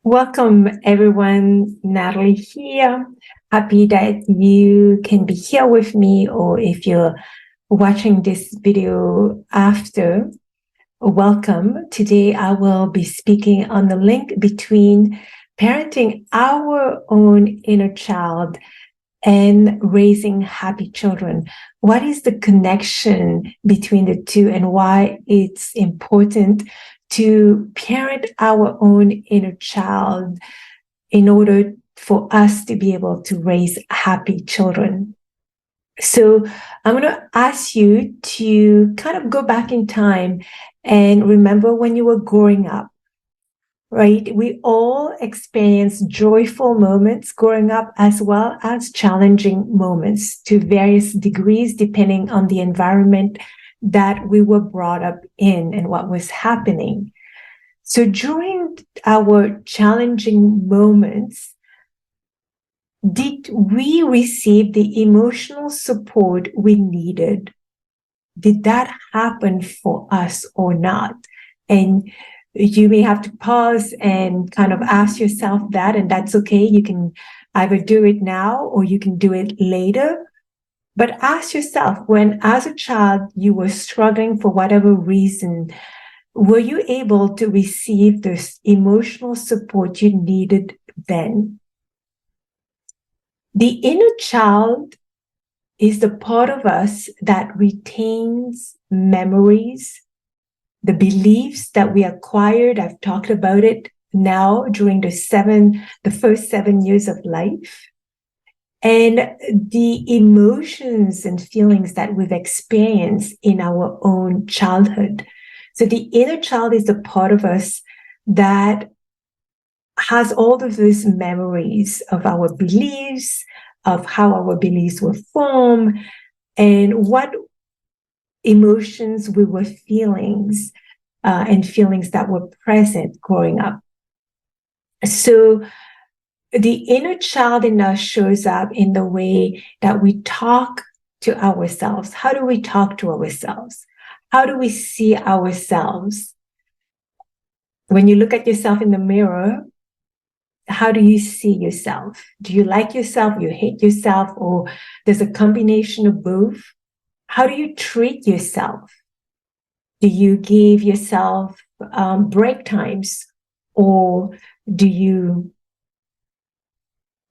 Welcome, everyone. Natalie here. Happy that you can be here with me, or if you're watching this video after, welcome. Today, I will be speaking on the link between parenting our own inner child and raising happy children. What is the connection between the two, and why it's important to parent our own inner child in order for us to be able to raise happy children? So I'm going to ask you to kind of go back in time and remember when you were growing up. Right? We all experience joyful moments growing up as well as challenging moments to various degrees, depending on the environment that we were brought up in and what was happening. So during our challenging moments, did we receive the emotional support we needed? Did that happen for us or not? And you may have to pause and kind of ask yourself that, and that's okay. You can either do it now or you can do it later. But ask yourself, when as a child you were struggling for whatever reason, were you able to receive this emotional support you needed then? The inner child is the part of us that retains memories, the beliefs that we acquired. I've talked about it now during the first 7 years of life, and the emotions and feelings that we've experienced in our own childhood. So the inner child is the part of us that has all of these memories of our beliefs, of how our beliefs were formed, and what emotions we were feelings and feelings that were present growing up. So the inner child in us shows up in the way that we talk to ourselves. How do we talk to ourselves? How do we see ourselves? When you look at yourself in the mirror, how do you see yourself? Do you like yourself? You hate yourself? Or there's a combination of both? How do you treat yourself? Do you give yourself break times, or do you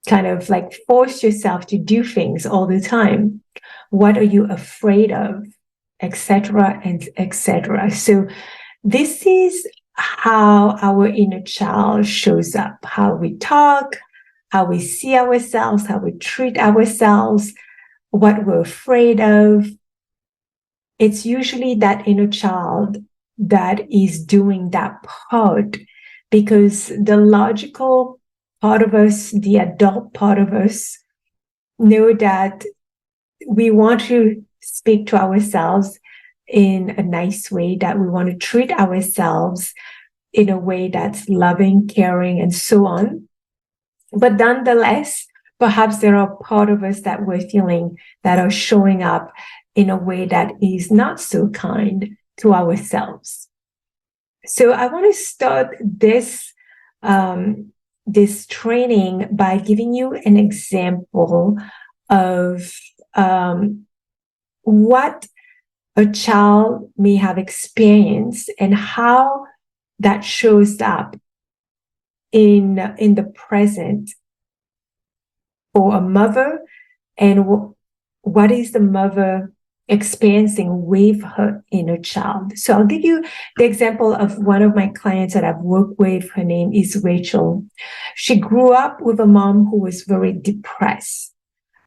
kind of like force yourself to do things all the time? What are you afraid of, etc., and etc.? So this is how our inner child shows up, how we talk, how we see ourselves, how we treat ourselves, what we're afraid of. It's usually that inner child that is doing that part, because the logical part of us, the adult part of us, know that we want to speak to ourselves in a nice way, that we want to treat ourselves in a way that's loving, caring, and so on. But nonetheless, perhaps there are part of us that we're feeling that are showing up in a way that is not so kind to ourselves. So I want to start this training by giving you an example of what a child may have experienced and how that shows up in the present for a mother, and what is the mother experiencing with her inner child. So I'll give you the example of one of my clients that I've worked with. Her name is Rachel. She grew up with a mom who was very depressed.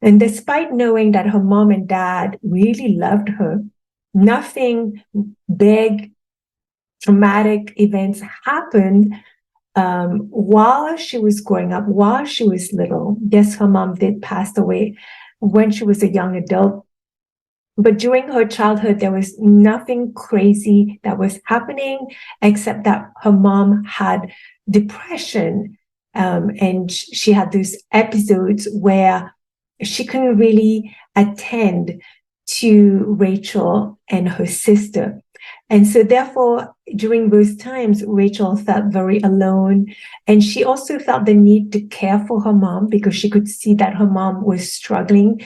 And despite knowing that her mom and dad really loved her, nothing big, traumatic events happened while she was growing up, while she was little. Yes, her mom did pass away when she was a young adult. But during her childhood, there was nothing crazy that was happening, except that her mom had depression. And she had these episodes where she couldn't really attend to Rachel and her sister. And so therefore, during those times, Rachel felt very alone. And she also felt the need to care for her mom because she could see that her mom was struggling,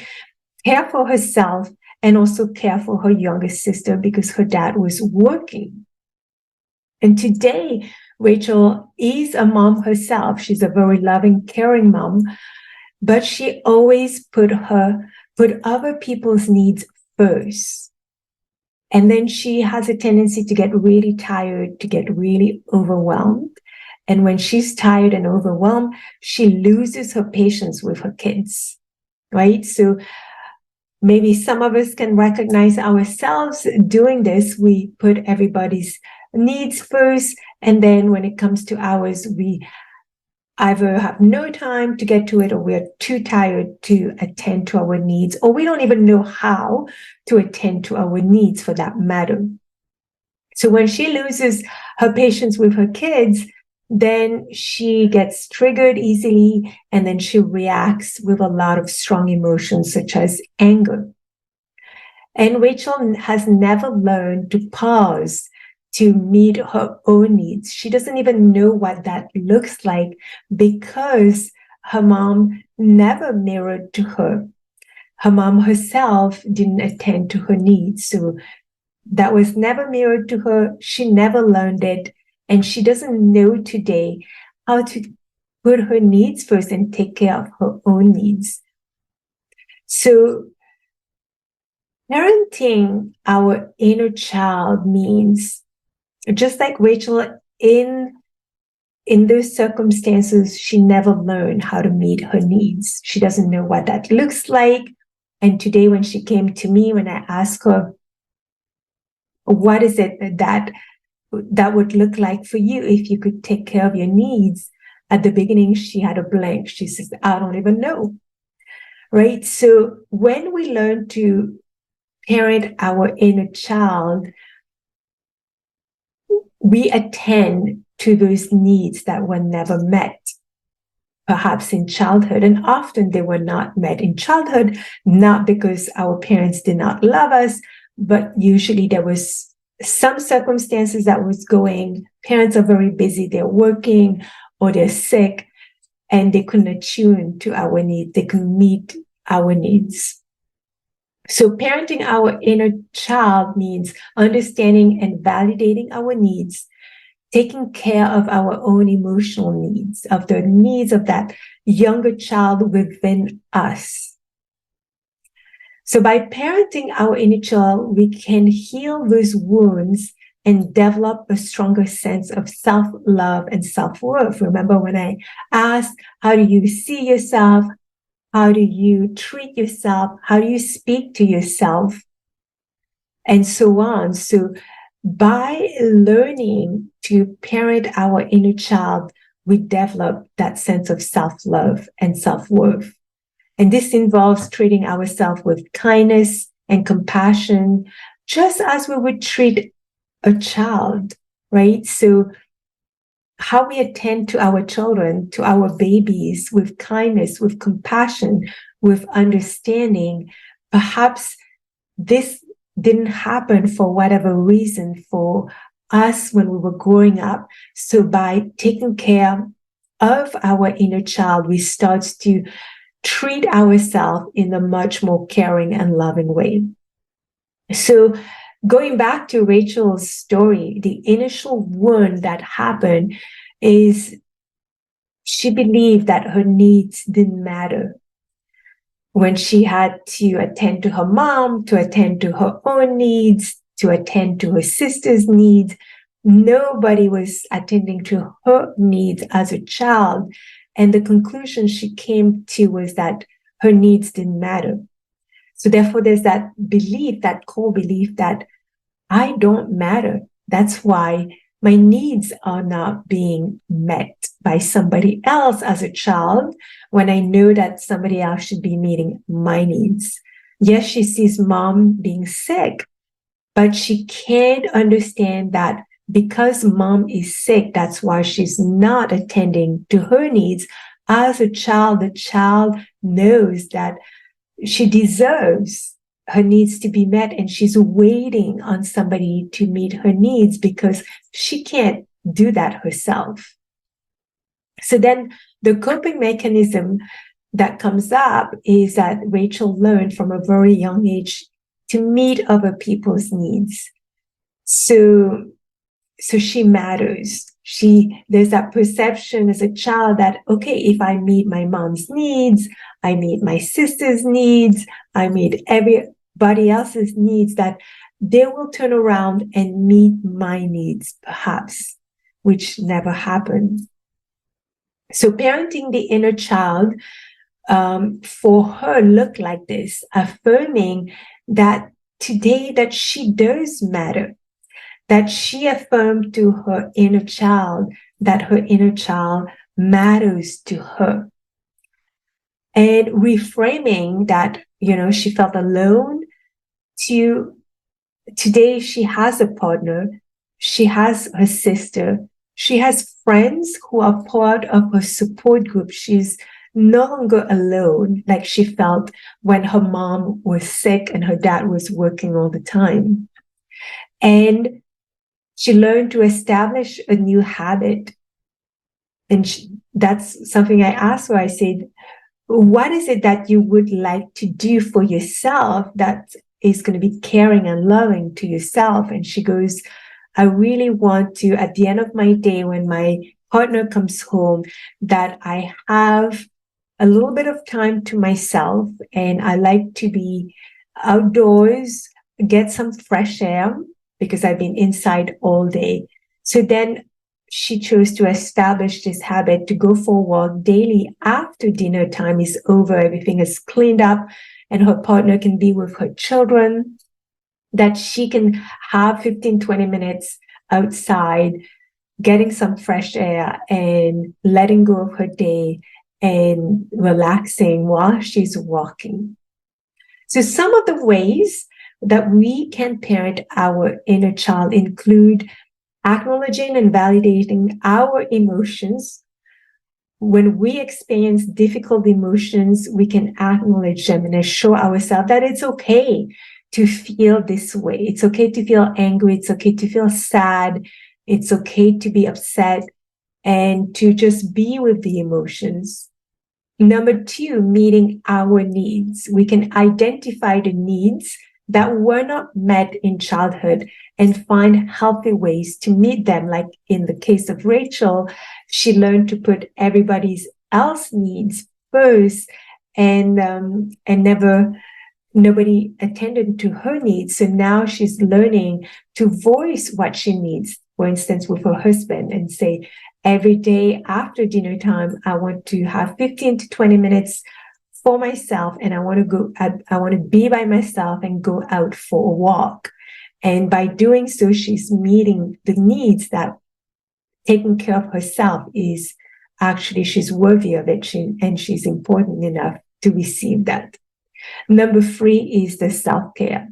care for herself, and also care for her younger sister because her dad was working. And today, Rachel is a mom herself. She's a very loving, caring mom, but she always put other people's needs first. And then she has a tendency to get really tired, to get really overwhelmed. And when she's tired and overwhelmed, she loses her patience with her kids, right? So maybe some of us can recognize ourselves doing this. We put everybody's needs first. And then when it comes to ours, we either have no time to get to it, or we're too tired to attend to our needs, or we don't even know how to attend to our needs for that matter. So when she loses her patience with her kids, then she gets triggered easily, and then she reacts with a lot of strong emotions, such as anger. And Rachel has never learned to pause to meet her own needs. She doesn't even know what that looks like because her mom never mirrored to her. Her mom herself didn't attend to her needs. So that was never mirrored to her. She never learned it. And she doesn't know today how to put her needs first and take care of her own needs. So parenting our inner child means, just like Rachel, in those circumstances, she never learned how to meet her needs. She doesn't know what that looks like. And today, when she came to me, when I asked her, what is it that would look like for you if you could take care of your needs? At the beginning, she had a blank. She says, I don't even know. Right? So when we learn to parent our inner child, we attend to those needs that were never met, perhaps in childhood. And often they were not met in childhood, not because our parents did not love us, but usually there was some circumstances that was going. Parents are very busy, they're working or they're sick, and they couldn't attune to our needs. They couldn't meet our needs. So parenting our inner child means understanding and validating our needs, taking care of our own emotional needs, of the needs of that younger child within us. So by parenting our inner child, we can heal those wounds and develop a stronger sense of self-love and self-worth. Remember when I asked, how do you see yourself? How do you treat yourself? How do you speak to yourself? And so on. So by learning to parent our inner child, we develop that sense of self-love and self-worth. And this involves treating ourselves with kindness and compassion, just as we would treat a child, right? So how we attend to our children, to our babies, with kindness, with compassion, with understanding. Perhaps this didn't happen for whatever reason for us when we were growing up. So by taking care of our inner child, we start to treat ourselves in a much more caring and loving way. So going back to Rachel's story, the initial wound that happened is she believed that her needs didn't matter. When she had to attend to her mom, to attend to her own needs, to attend to her sister's needs, nobody was attending to her needs as a child. And the conclusion she came to was that her needs didn't matter. So therefore, there's that belief, that core belief that I don't matter. That's why my needs are not being met by somebody else as a child, when I know that somebody else should be meeting my needs. Yes, she sees mom being sick, but she can't understand that because mom is sick, that's why she's not attending to her needs. As a child, the child knows that she deserves her needs to be met, and she's waiting on somebody to meet her needs because she can't do that herself. So then the coping mechanism that comes up is that Rachel learned from a very young age to meet other people's needs. So she matters. There's that perception as a child that, okay, if I meet my mom's needs, I meet my sister's needs, I meet everybody else's needs, that they will turn around and meet my needs, perhaps, which never happened. So parenting the inner child for her looked like this, affirming that today that she does matter, that she affirmed to her inner child that her inner child matters to her. And reframing that, she felt alone, to today she has a partner, she has her sister, she has friends who are part of her support group. She's no longer alone like she felt when her mom was sick and her dad was working all the time. And she learned to establish a new habit. And that's something I asked her. I said, what is it that you would like to do for yourself that is going to be caring and loving to yourself? And she goes, I really want to, at the end of my day, when my partner comes home, that I have a little bit of time to myself, and I like to be outdoors, get some fresh air, because I've been inside all day. So then she chose to establish this habit to go for a walk daily after dinner time is over, everything is cleaned up, and her partner can be with her children, that she can have 15, 20 minutes outside, getting some fresh air and letting go of her day and relaxing while she's walking. So some of the ways that we can parent our inner child include acknowledging and validating our emotions. When we experience difficult emotions, we can acknowledge them and assure ourselves that it's okay to feel this way. It's okay to feel angry. It's okay to feel sad. It's okay to be upset, and to just be with the emotions. Number 2, meeting our needs. We can identify the needs that were not met in childhood and find healthy ways to meet them. Like in the case of Rachel, she learned to put everybody else's needs first, and nobody attended to her needs. So now she's learning to voice what she needs, for instance, with her husband, and say, every day after dinner time, I want to have 15 to 20 minutes for myself, and I want to be by myself and go out for a walk. And by doing so, she's meeting the needs that taking care of herself is actually, she's worthy of it, and she's important enough to receive that. Number 3 is the self-care.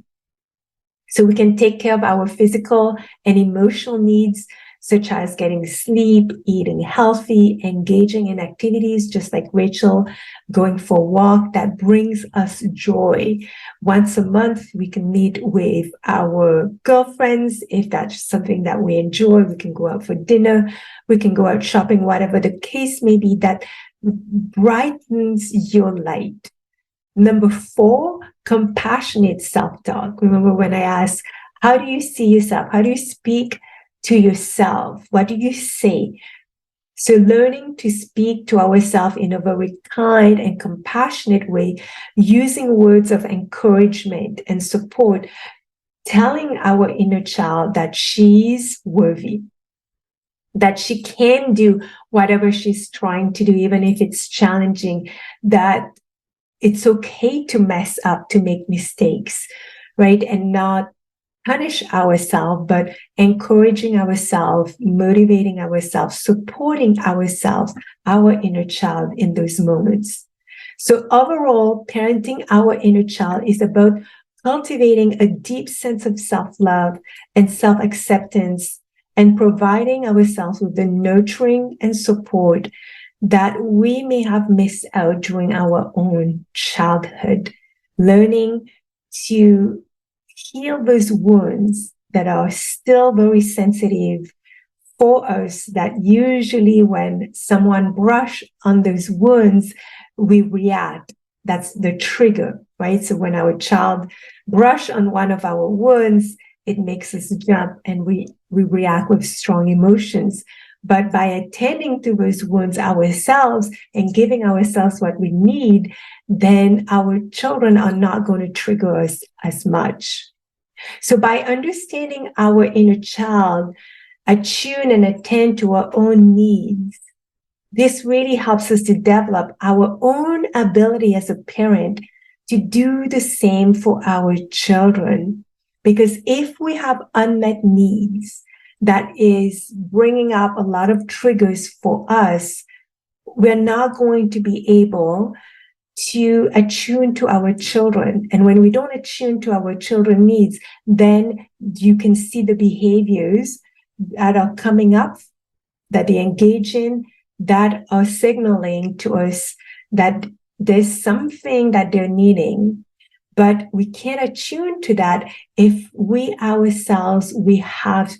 So we can take care of our physical and emotional needs, such as getting sleep, eating healthy, engaging in activities, just like Rachel, going for a walk that brings us joy. Once a month, we can meet with our girlfriends. If that's something that we enjoy, we can go out for dinner, we can go out shopping, whatever the case may be, that brightens your light. Number 4, compassionate self-talk. Remember when I asked, how do you see yourself? How do you speak to yourself? What do you say? So learning to speak to ourselves in a very kind and compassionate way, using words of encouragement and support, telling our inner child that she's worthy, that she can do whatever she's trying to do, even if it's challenging, that it's okay to mess up, to make mistakes, right? And not punish ourselves, but encouraging ourselves, motivating ourselves, supporting ourselves, our inner child in those moments. So overall, parenting our inner child is about cultivating a deep sense of self-love and self-acceptance, and providing ourselves with the nurturing and support that we may have missed out during our own childhood. Learning to heal those wounds that are still very sensitive for us, that usually when someone brush on those wounds, we react. That's the trigger, right? So when our child brush on one of our wounds, it makes us jump and we react with strong emotions. But by attending to those wounds ourselves and giving ourselves what we need, then our children are not going to trigger us as much. So by understanding our inner child, attune and attend to our own needs, this really helps us to develop our own ability as a parent to do the same for our children. Because if we have unmet needs that is bringing up a lot of triggers for us, we're not going to be able to attune to our children. And when we don't attune to our children's needs, then you can see the behaviors that are coming up, that they engage in, that are signaling to us that there's something that they're needing. But we can't attune to that if we ourselves, we have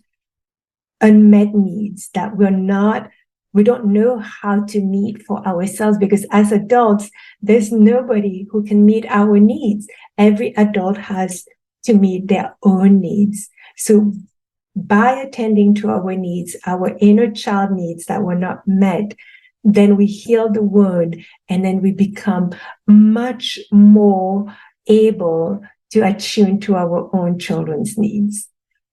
unmet needs that we don't know how to meet for ourselves, because as adults, there's nobody who can meet our needs. Every adult has to meet their own needs. So by attending to our needs, our inner child needs that were not met, then we heal the wound, and then we become much more able to attune to our own children's needs.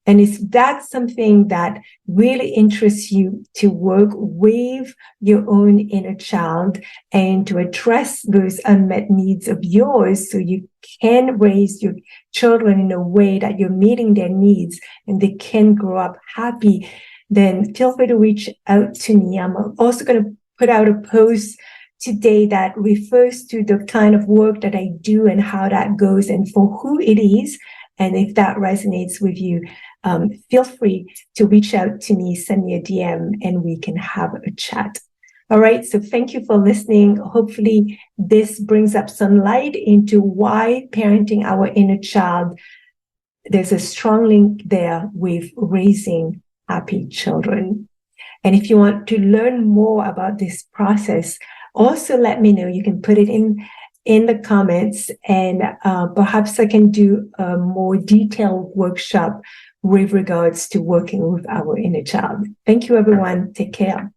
And if that's something that really interests you, to work with your own inner child and to address those unmet needs of yours, so you can raise your children in a way that you're meeting their needs and they can grow up happy, then feel free to reach out to me. I'm also going to put out a post today that refers to the kind of work that I do and how that goes and for who it is. And if that resonates with you, feel free to reach out to me, send me a DM, and we can have a chat. All right. So thank you for listening. Hopefully this brings up some light into why parenting our inner child, there's a strong link there with raising happy children. And if you want to learn more about this process, also let me know. You can put it in the comments, and perhaps I can do a more detailed workshop with regards to working with our inner child. Thank you, everyone. Take care.